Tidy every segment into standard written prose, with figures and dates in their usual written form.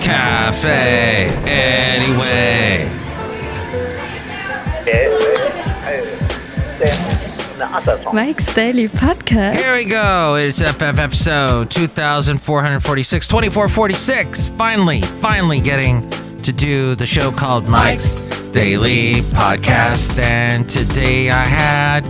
Cafe Anyway. Mike's Daily Podcast. Here we go. It's episode 2446. Finally getting to do the show called Mike's Daily Podcast. And today I had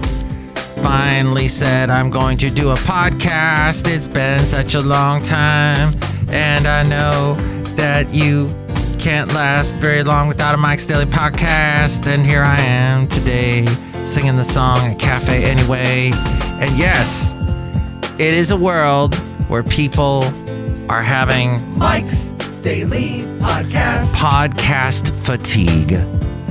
finally said I'm going to do a podcast. It's been such a long time. And I know that you can't last very long without a Mike's Daily Podcast. And here I am today singing the song at Cafe Anyway. And yes, it is a world where people are having Mike's Daily Podcast fatigue.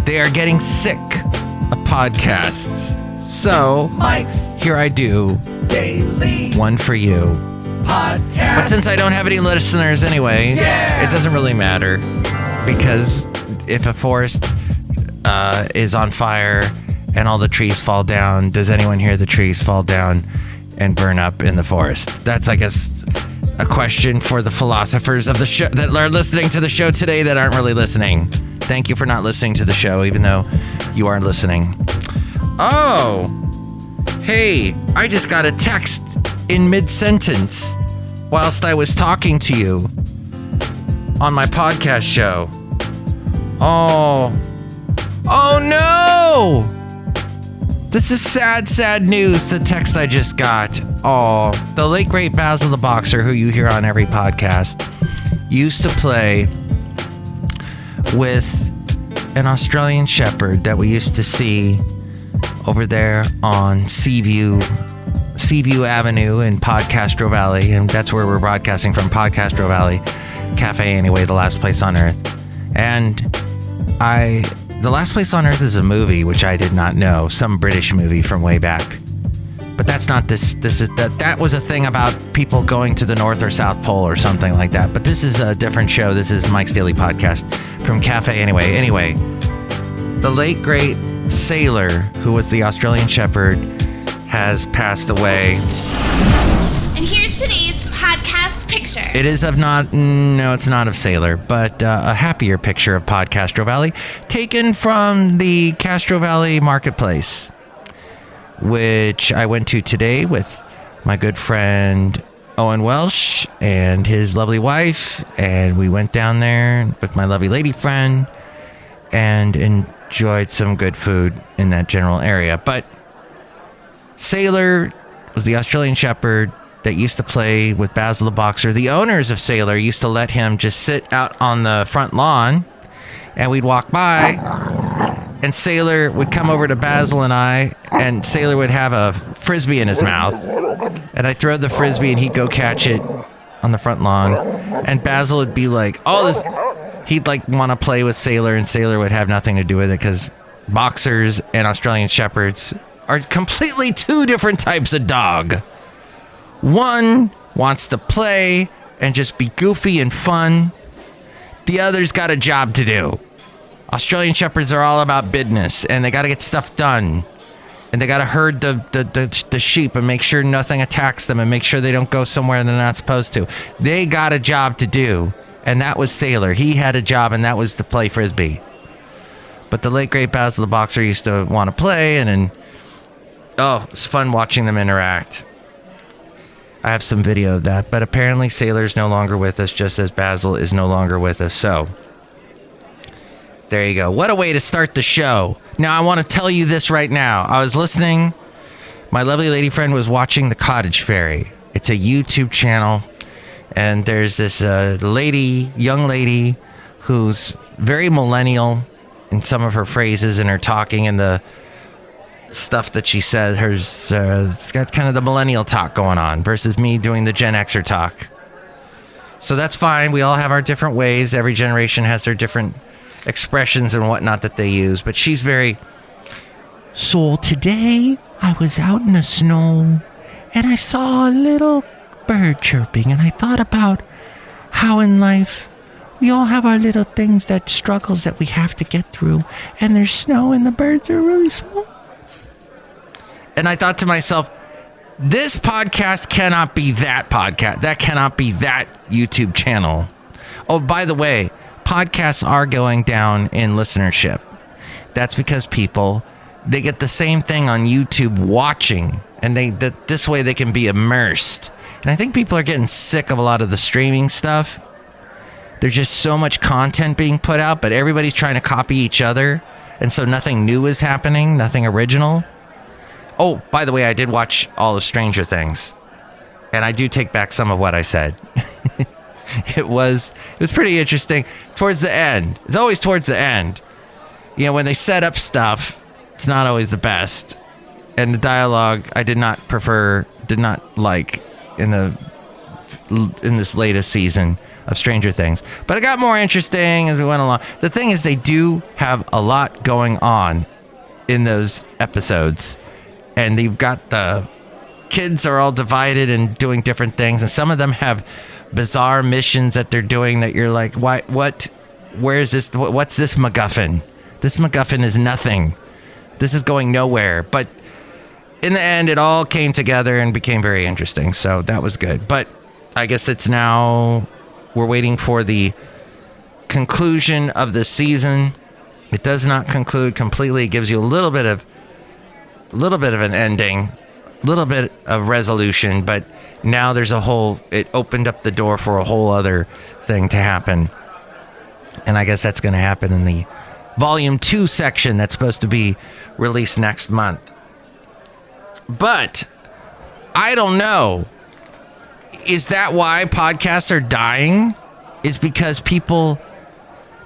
They are getting sick of podcasts. So, Mike's, here I do Daily one for you. Podcast. But since I don't have any listeners anyway, it doesn't really matter. Because if a forest is on fire and all the trees fall down, does anyone hear the trees fall down and burn up in the forest? That's, I guess, a question for the philosophers of the show that are listening to the show today that aren't really listening. Thank you for not listening to the show, even though you are listening. Oh, hey, I just got a text in mid-sentence whilst I was talking to you on my podcast show. Oh no! This is sad news, the text I just got. Oh, the late great Basil the Boxer, who you hear on every podcast, used to play with an Australian Shepherd that we used to see over there on Seaview Avenue in Podcastro Valley, and that's where we're broadcasting from, Podcastro Valley, Cafe Anyway, the last place on earth. And The Last Place on Earth is a movie, which I did not know, some British movie from way back. But that's not this. That was a thing about people going to the North or South Pole or something like that. But this is a different show. This is Mike's Daily Podcast from Cafe Anyway. Anyway, the late great Sailor, who was the Australian Shepherd, has passed away. And here's today's podcast picture. It is it's not of Sailor, but a happier picture of Podcastro Valley, taken from the Castro Valley Marketplace, which I went to today with my good friend Owen Welsh and his lovely wife, and we went down there with my lovely lady friend and enjoyed some good food in that general area. But Sailor was the Australian Shepherd that used to play with Basil the Boxer. The owners of Sailor used to let him just sit out on the front lawn, and we'd walk by, and Sailor would come over to Basil and I, and Sailor would have a Frisbee in his mouth, and I'd throw the Frisbee, and he'd go catch it on the front lawn, and Basil would be like, he'd like want to play with Sailor, and Sailor would have nothing to do with it, because boxers and Australian Shepherds are completely two different types of dog. One wants to play and just be goofy and fun. The other's got a job to do. Australian Shepherds are all about business, and they got to get stuff done. And they got to herd the sheep and make sure nothing attacks them and make sure they don't go somewhere they're not supposed to. They got a job to do, and that was Sailor. He had a job, and that was to play Frisbee. But the late great Basil the Boxer used to want to play, and it's fun watching them interact. I have some video of that, but apparently Sailor's no longer with us, just as Basil is no longer with us. So, there you go. What a way to start the show. Now, I want to tell you this right now. I was listening. My lovely lady friend was watching The Cottage Fairy. It's a YouTube channel, and there's this young lady, who's very millennial in some of her phrases and her talking and the stuff that she said. It's got kind of the millennial talk going on versus me doing the Gen Xer talk. So that's fine. We all have our different ways. Every generation has their different expressions and whatnot that they use. But she's very, so today I was out in the snow and I saw a little bird chirping, and I thought about how in life we all have our little things, that struggles that we have to get through, and there's snow and the birds are really small. And I thought to myself, this podcast cannot be that podcast. That cannot be that YouTube channel. Oh, by the way, podcasts are going down in listenership. That's because they get the same thing on YouTube watching, and this way they can be immersed. And I think people are getting sick of a lot of the streaming stuff. There's just so much content being put out, but everybody's trying to copy each other, and so nothing new is happening, nothing original. Oh, by the way, I did watch all of Stranger Things, and I do take back some of what I said. It was pretty interesting towards the end. It's always towards the end. You know, when they set up stuff, it's not always the best. And the dialogue I did not like in this latest season of Stranger Things. But it got more interesting as we went along. The thing is, they do have a lot going on in those episodes. And you've got the kids are all divided and doing different things. And some of them have bizarre missions that they're doing that you're like, what? Where is this? What's this MacGuffin? This MacGuffin is nothing. This is going nowhere. But in the end, it all came together and became very interesting. So that was good. But I guess it's now we're waiting for the conclusion of the season. It does not conclude completely. It gives you a little bit of an ending, a little bit of resolution. But now it opened up the door for a whole other thing to happen. And I guess that's going to happen in the Volume 2 section that's supposed to be released next month. But I don't know. Is that why podcasts are dying? Is because people,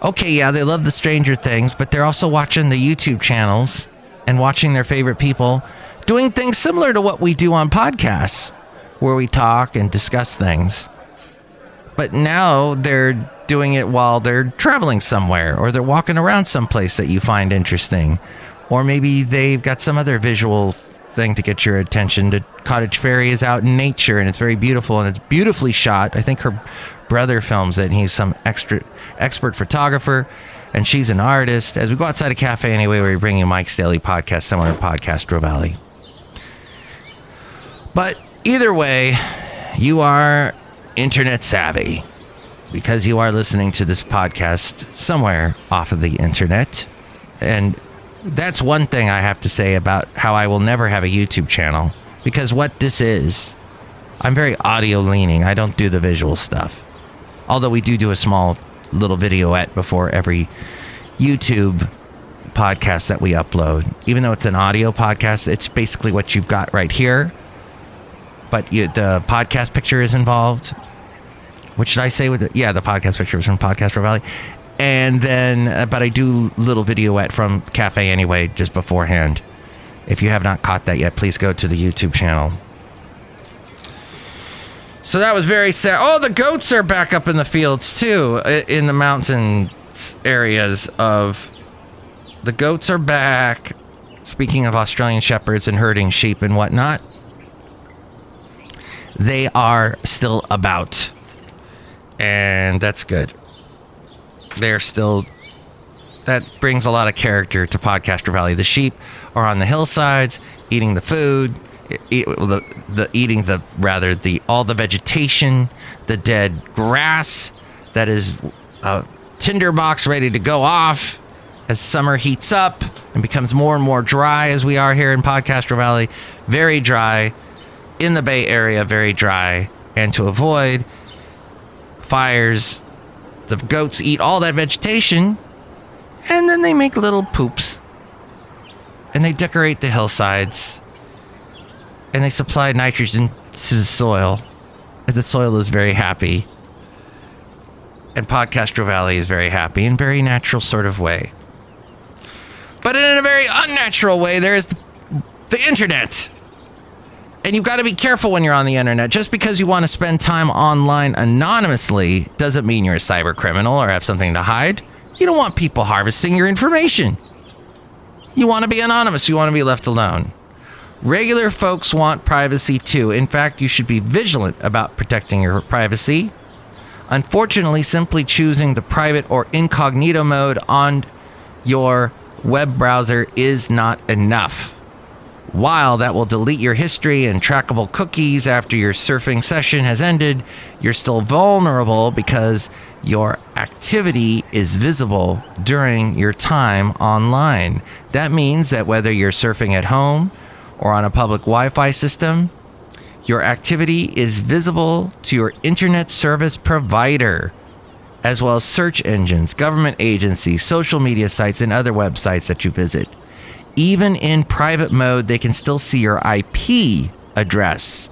okay, yeah, they love the Stranger Things, but they're also watching the YouTube channels and watching their favorite people doing things similar to what we do on podcasts, where we talk and discuss things. But now they're doing it while they're traveling somewhere, or they're walking around someplace that you find interesting, or maybe they've got some other visual thing to get your attention. The Cottage Ferry is out in nature, and it's very beautiful, and it's beautifully shot. I think her brother films it, and he's some expert photographer, and she's an artist. As we go outside a cafe anyway, we bring you Mike's Daily Podcast, similar to Podcast Valley. But either way, you are internet savvy, because you are listening to this podcast somewhere off of the internet. And that's one thing I have to say about how I will never have a YouTube channel, because what this is, I'm very audio leaning. I don't do the visual stuff. Although we do a small little videoette before every YouTube podcast that we upload. Even though it's an audio podcast, it's basically what you've got right here. But the podcast picture is involved. What should I say with it? Yeah, the podcast picture was from Podcast Valley. And then, but I do little videoette from Cafe Anyway just beforehand. If you have not caught that yet, please go to the YouTube channel. So that was very sad. Oh, the goats are back up in the fields too, in the mountains areas of. The goats are back. Speaking of Australian shepherds and herding sheep and whatnot, they are still about. And that's good. They're still, that brings a lot of character to Podcaster Valley. The sheep are on the hillsides eating the food, all the vegetation, the dead grass that is a tinderbox ready to go off as summer heats up and becomes more and more dry, as we are here in Podcaster Valley. Very dry. In the Bay Area, very dry. And to avoid fires, the goats eat all that vegetation, and then they make little poops, and they decorate the hillsides, and they supply nitrogen to the soil, and the soil is very happy, and Podcaster Valley is very happy in a very natural sort of way. But in a very unnatural way, there is the internet. And you've got to be careful when you're on the internet. Just because you want to spend time online anonymously doesn't mean you're a cyber criminal or have something to hide. You don't want people harvesting your information. You want to be anonymous. You want to be left alone. Regular folks want privacy too. In fact, you should be vigilant about protecting your privacy. Unfortunately, simply choosing the private or incognito mode on your web browser is not enough. While that will delete your history and trackable cookies after your surfing session has ended, you're still vulnerable because your activity is visible during your time online. That means that whether you're surfing at home or on a public Wi-Fi system, your activity is visible to your internet service provider, as well as search engines, government agencies, social media sites, and other websites that you visit. Even in private mode, they can still see your IP address,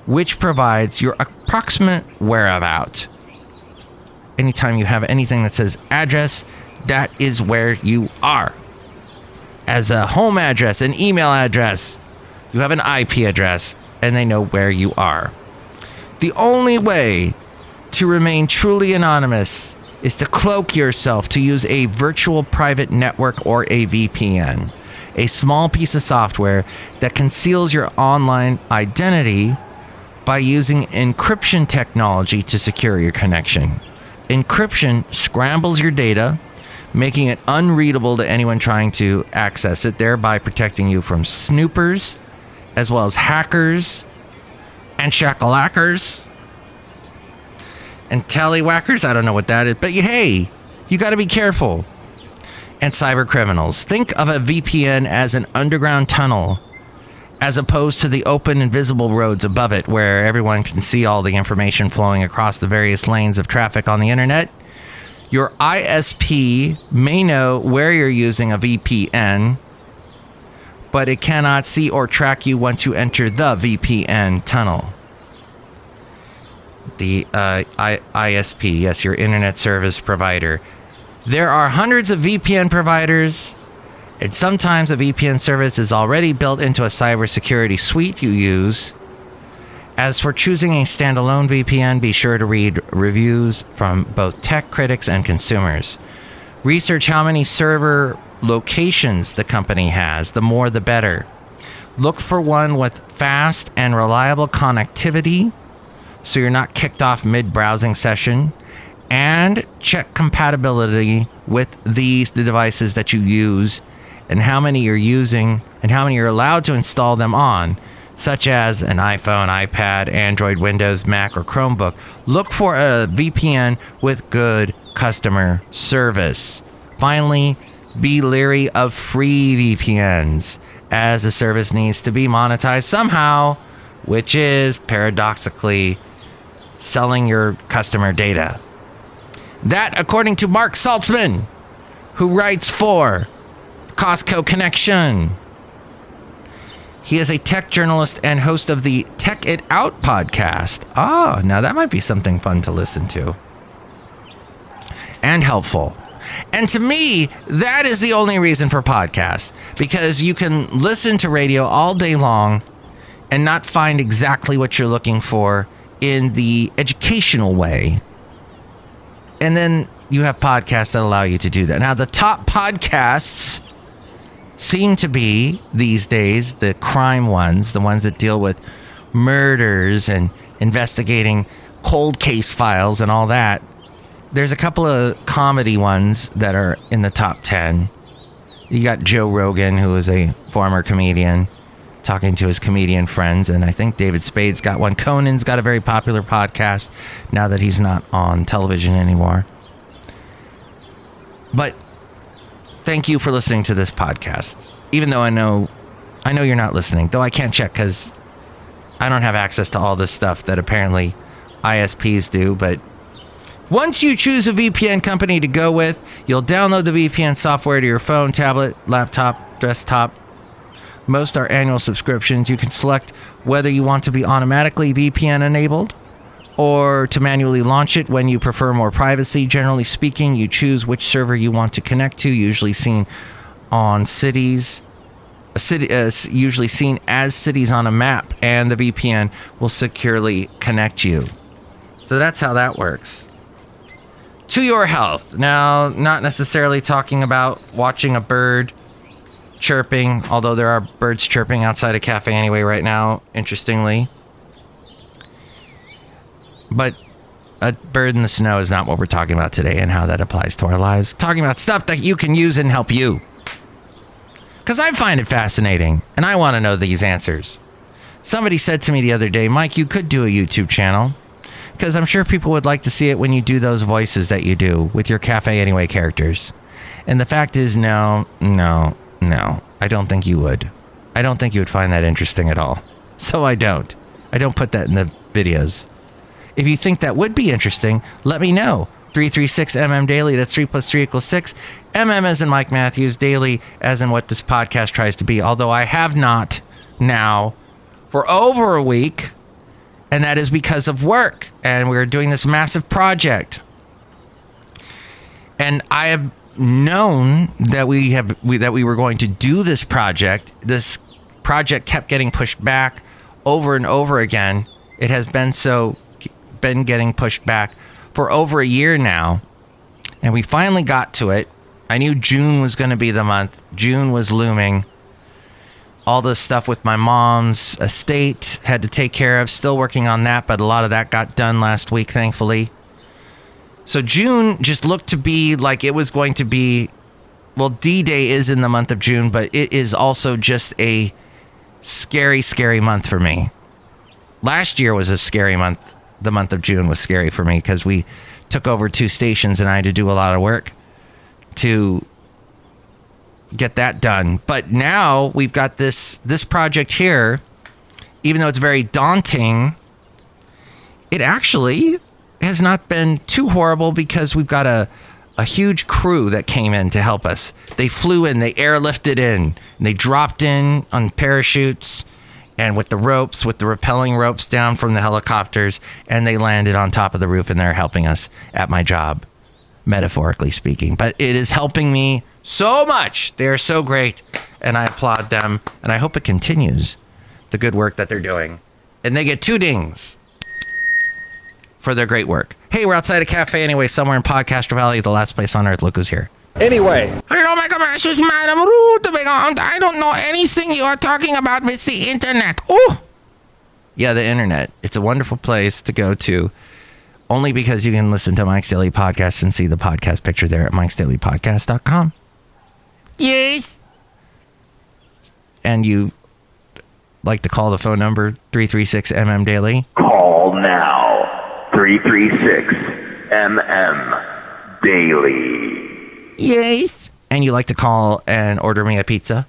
which provides your approximate whereabout. Anytime you have anything that says address, that is where you are. As a home address, an email address, you have an IP address, and they know where you are. The only way to remain truly anonymous is to cloak yourself, to use a virtual private network or a VPN, a small piece of software that conceals your online identity by using encryption technology to secure your connection. Encryption scrambles your data, making it unreadable to anyone trying to access it, thereby protecting you from snoopers, as well as hackers and shackalackers and tallywhackers. I don't know what that is, but hey, you got to be careful. And cyber criminals. Think of a VPN as an underground tunnel, as opposed to the open and visible roads above it where everyone can see all the information flowing across the various lanes of traffic on the internet. Your ISP may know where you're using a VPN, but it cannot see or track you once you enter the VPN tunnel. The ISP, yes, your internet service provider. There are hundreds of VPN providers, and sometimes a VPN service is already built into a cybersecurity suite you use. As for choosing a standalone VPN, be sure to read reviews from both tech critics and consumers. Research how many server locations the company has, the more the better. Look for one with fast and reliable connectivity, so you're not kicked off mid-browsing session. And check compatibility with the devices that you use and how many you're using and how many you're allowed to install them on, such as an iPhone, iPad, Android, Windows, Mac, or Chromebook. Look for a VPN with good customer service. Finally, be leery of free VPNs, as the service needs to be monetized somehow, which is paradoxically selling your customer data. That, according to Mark Saltzman, who writes for Costco Connection. He is a tech journalist and host of the Tech It Out podcast. Oh, now that might be something fun to listen to. And helpful. And to me, that is the only reason for podcasts, because you can listen to radio all day long and not find exactly what you're looking for in the educational way. And then you have podcasts that allow you to do that. Now, the top podcasts seem to be, these days, the crime ones, the ones that deal with murders and investigating cold case files and all that. There's a couple of comedy ones that are in the top 10. You got Joe Rogan, who is a former comedian, talking to his comedian friends, and I think David Spade's got one. Conan's got a very popular podcast now that he's not on television anymore. But thank you for listening to this podcast, even though I know you're not listening, though I can't check because I don't have access to all this stuff that apparently ISPs do. But once you choose a VPN company to go with, you'll download the VPN software to your phone, tablet, laptop, desktop. Most are annual subscriptions. You can select whether you want to be automatically VPN enabled or to manually launch it when you prefer more privacy. Generally speaking, you choose which server you want to connect to, usually seen on cities. Usually seen as cities on a map, and the VPN will securely connect you. So that's how that works. To your health. Now, not necessarily talking about watching a bird chirping, although there are birds chirping outside a cafe anyway right now, interestingly. But a bird in the snow is not what we're talking about today and how that applies to our lives. Talking about stuff that you can use and help you. Because I find it fascinating, and I want to know these answers. Somebody said to me the other day, Mike, you could do a YouTube channel, Because I'm sure people would like to see it when you do those voices that you do with your Cafe Anyway characters. And the fact is, no. I don't think you would. I don't think you would find that interesting at all. So I don't. I don't put that in the videos. If you think that would be interesting, let me know. 336mm daily, that's 3 plus 3 equals 6. As in Mike Matthews, daily as in what this podcast tries to be. Although I have not now for over a week, and that is because of work. And we're doing this massive project. And I have known that we were going to do this project. This project kept getting pushed back over and over again. It has been getting pushed back for over a year now, and we finally got to it. I knew June was going to be the month. June was looming. All the stuff with my mom's estate had to take care of. Still working on that, but a lot of that got done last week, thankfully. So June just looked to be like it was going to be, well, D-Day is in the month of June, but it is also just a scary, scary month for me. Last year was a scary month. The month of June was scary for me because we took over 2 stations and I had to do a lot of work to get that done. But now we've got this project here. Even though it's very daunting, it actually has not been too horrible because we've got a huge crew that came in to help us. They flew in, they airlifted in, and they dropped in on parachutes and with the ropes, with the rappelling ropes down from the helicopters, and they landed on top of the roof, and they're helping us at my job, metaphorically speaking. But it is helping me so much. They are so great, and I applaud them, and I hope it continues, the good work that they're doing. And they get 2 dings for their great work. Hey, we're outside a cafe anyway, somewhere in Podcaster Valley, the last place on earth. Look who's here. Anyway. Hello, my gosh, it's Madame Rootabega. I don't know anything you are talking about with the internet. Oh! Yeah, the internet. It's a wonderful place to go to. Only because you can listen to Mike's Daily Podcast and see the podcast picture there at mikesdailypodcast.com. Yes. And you like to call the phone number 336MM Daily? Call now. 336MM Daily. Yes. And you like to call and order me a pizza?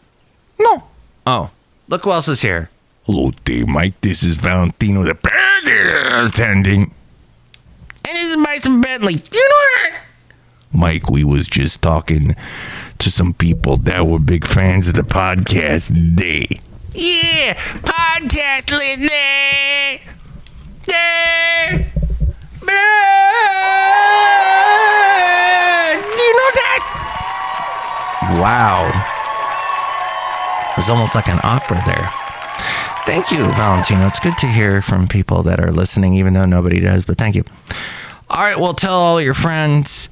No. Oh, look who else is here. Hello there, Mike. This is Valentino, the burger attending. And this is Bison Bentley. Do you know that? Mike, we was just talking to some people that were big fans of the podcast today. Yeah, podcast listening. Yeah. Do you know that? Wow. It was almost like an opera there. Thank you, Valentino. It's good to hear from people that are listening, even though nobody does, but thank you. All right, well, tell all your friends.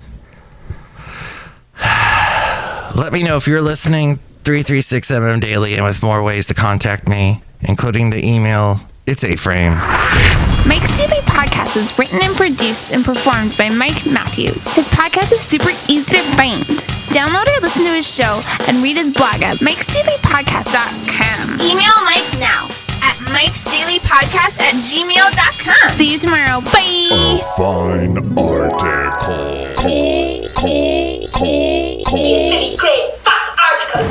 Let me know if you're listening, 336MM Daily, and with more ways to contact me, including the email. It's A-Frame. Mike's Daily Podcast is written and produced and performed by Mike Matthews. His podcast is super easy to find. Download or listen to his show and read his blog at mikesdailypodcast.com. Email Mike now at mikesdailypodcast@gmail.com. See you tomorrow. Bye. A fine article. You silly, great, fat article.